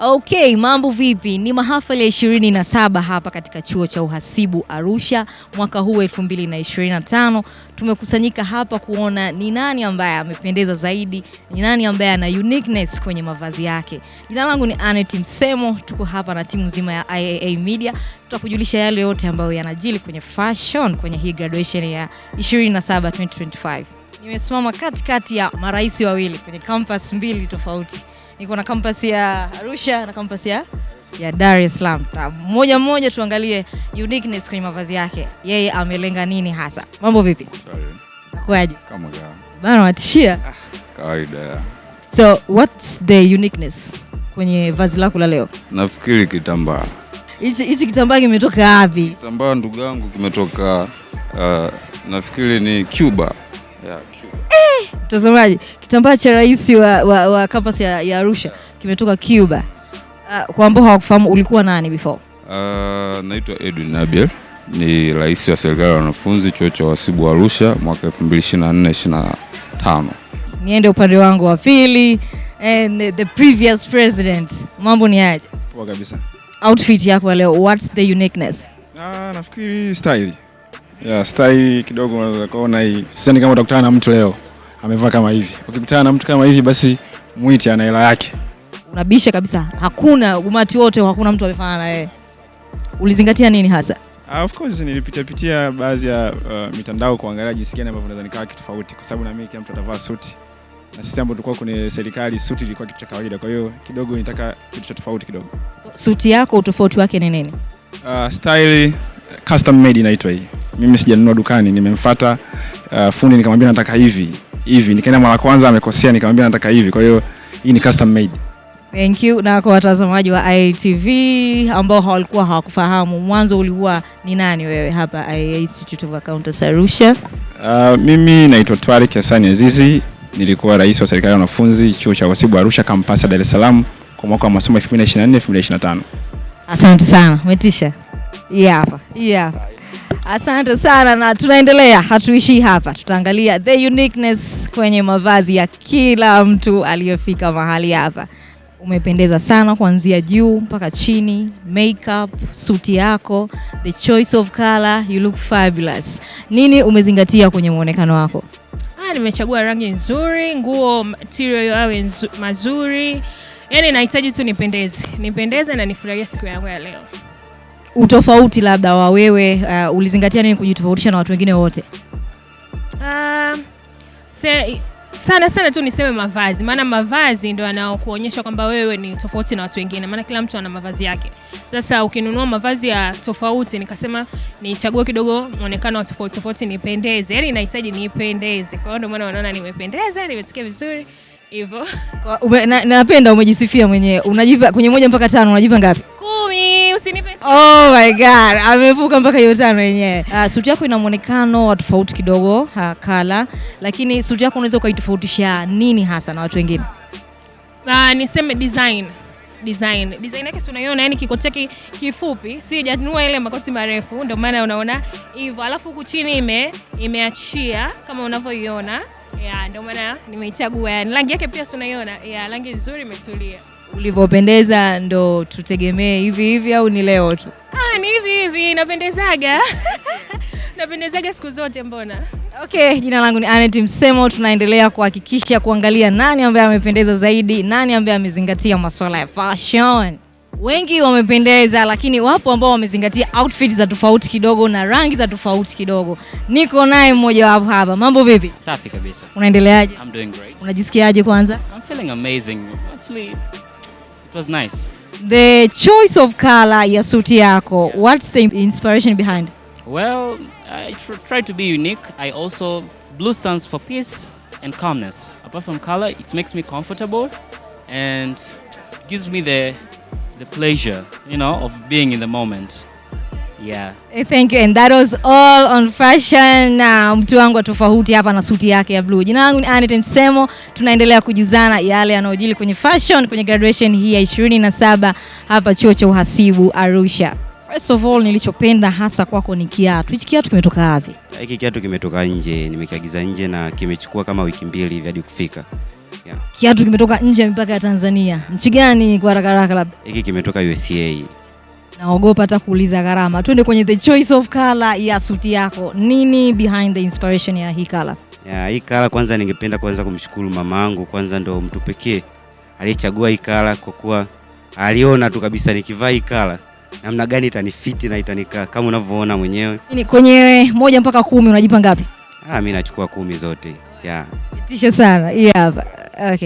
Okay, mambo vipi? Ni mahafali ya 27 hapa katika chuo cha uhasibu Arusha mwaka huu 2025. Tumekusanyika hapa kuona ni nani ambaye amependeza zaidi, ni nani ambaye ana uniqueness kwenye mavazi yake. Jina langu ni Anet Msemo, tuko hapa na timu nzima ya IAA Media. Tutakujulisha yale yote ambayo yanajili kwenye fashion kwenye hii graduation ya 27 2025. Nimesimama katikati ya marais wawili kwenye campus mbili tofauti. Niko na campus ya Arusha na campus ya Dar es Salaam. Mmoja tuangalie uniqueness kwenye mavazi yake. Yeye amelenga nini hasa? Mambo vipi? Kwaje? Kama gani? Bana watishia. Kawaida. So what's the uniqueness kwenye vazi lako la leo? Nafikiri kitambaa. Hichi kitambaa kimetoka wapi? Kitambaa ndugu yangu kimetoka nafikiri ni Cuba. Yeah, Cuba. Mtazamaji, kitambaa cha rais wa campus ya Arusha kimetoka Cuba. Kwa ambao hawakufahamu ulikuwa nani before? Naitwa Edwin Nabil, ni rais wa serikali ya wanafunzi chuo cha uhasibu Arusha mwaka 2024-2025. Niende upande wangu wa pili, and the previous president. Mambo ni aje? Poa kabisa. Outfit yako leo, what's the uniqueness? Nafikiri style. Yeah, style kidogo unaweza kuona hii. Sasa ni kama utakutana na mtu leo amevaa kama hivi. Ukikutana na mtu kama hivi basi muite ana hela yake. Unabisha kabisa. Hakuna umati wote, hakuna mtu amefanana na wewe. Ulizingatia nini hasa? Of course nilipitia baadhi ya mitandao kuangalia jinsi gani ambavyo naweza nikaa kitu tofauti, kwa sababu na mimi kila mtu atavaa suti. Na sisi ambao tulikuwa kwenye serikali suti ilikuwa kitu cha kawaida. Kwa hiyo kidogo nitaka kitu cha tofauti kidogo. Suti yako utofauti wake ni nini? Style custom made inaitwa hii. Mimi sijanunua dukani, nimemfuata fundi nikamwambia nataka hivi. Nikaenda mara kwanza amekosea, nikamwambia nataka hivi. Kwa hiyo hii ni custom made. Thank you. Na kwa watazamaji wa IATV ambao hawakufahamu, mwanzo ulikuwa ni nani wewe hapa IAA Institute of Accountants Arusha? Mimi naitwa Twarik Hassan Azizi, nilikuwa rais wa serikali ya wanafunzi chuo cha uhasibu Arusha campus Dar es Salaam kwa mwaka wa masomo 2024-2025. Asante sana, umetisha. Hapa. Asante sana, na tunaendelea, hatuishi hapa. Tutaangalia the uniqueness kwenye mavazi ya kila mtu aliyefika mahali hapa. Umependeza sana kuanzia juu mpaka chini, makeup, suti yako, the choice of color, you look fabulous. Nini umezingatia kwenye muonekano wako? Nimechagua rangi nzuri, nguo material yawe mazuri. Yaani nahitaji tu nipendeze na nifurahie siku yangu ya leo. Utofauti labda wa wewe, ulizingatia nini kujitofautisha na watu wengine wote? Sana tu niseme mavazi. Maana mavazi ndio yanayokuonyesha kwamba wewe ni tofauti na watu wengine. Maana kila mtu ana mavazi yake. Sasa ukinunua mavazi ya tofauti, nikasema nichague kidogo muonekano wa tofauti nipendeze. Yaani nahitaji nipendeze. Kwa hiyo ndio maana unaona nimependeza, nimesikia vizuri. Hivyo. Napenda umejisifia mwenyewe. Unajipa kwenye 1 mpaka 5 unajipa ngapi? 10. Usinipe. Oh my god, amevuka mpaka hiyo 5 yenyewe. Suti yako ina muonekano wa tofauti kidogo, kala, lakini suti yako unaweza ukaitofautisha nini hasa na watu wengine? Niseme design yake unaiona, yani kikoti chake kifupi, sijanunua ile makoti marefu, ndio maana unaona hivyo. Alafu huku chini imeachia kama unavyoiona. Ndio maana nimeichagua. Yani rangi yake pia unaiona, rangi nzuri imetulia. Ulivyopendeza ndo tutegemee hivi au ni leo tu? Ni hivi napendezaga. Napendezaga siku zote mbona. Okay, jina langu ni Anet Msemo. Tunaendelea kuhakikisha kuangalia nani ambaye amependeza zaidi, nani ambaye amezingatia masuala ya fashion. Wengi wamependeza, lakini wapo ambao wamezingatia outfits za tofauti kidogo na rangi za tofauti kidogo. Niko naye mmoja wapo hapa. Mambo vipi? Safi kabisa. Unaendeleaje? I'm doing great. Unajisikiaje kwanza? I'm feeling amazing. Actually, it was nice. The choice of color ya suti yako, what's the inspiration behind? Well, I try to be unique. Blue stands for peace and calmness. Apart from color, it makes me comfortable and gives me the pleasure, of being in the moment. Yeah. Thank you, and that was all on fashion. Na mtu wangu tofauti hapa na suti yake ya blue. Jina langu ni Anet Msemo. Tunaendelea kujuzana yale yanayojili kwenye fashion kwenye graduation hii ya 27 hapa chuo cha uhasibu Arusha. First of all, nilichopenda hasa kwako ni kiatu. Hichi kiatu kimetoka wapi? Hiki kiatu kimetoka nje, nimekiagiza nje na kimechukua kama wiki 2 hivi hadi kufika. Yeah. Kiatu kimetoka nje ya mipaka ya Tanzania. Nchi gani kwa haraka haraka labda? Hiki kimetoka USA. Naogopa hata kuuliza gharama. Twende kwenye the choice of color ya suti yako. Nini behind the inspiration ya hii color? Hii color kwanza ningependa kwanza kumshukuru mamangu, kwanza ndo mtu pekee aliyechagua hii color kwa kuwa aliona tu kabisa nikivaa hii color namna gani itanifiti na itanikaa kama unavyoona mwenyewe. Kwenye 1 mpaka 10 unajipa ngapi? Mimi nachukua 10 zote. Tisha sana. Hii hapa. Okay.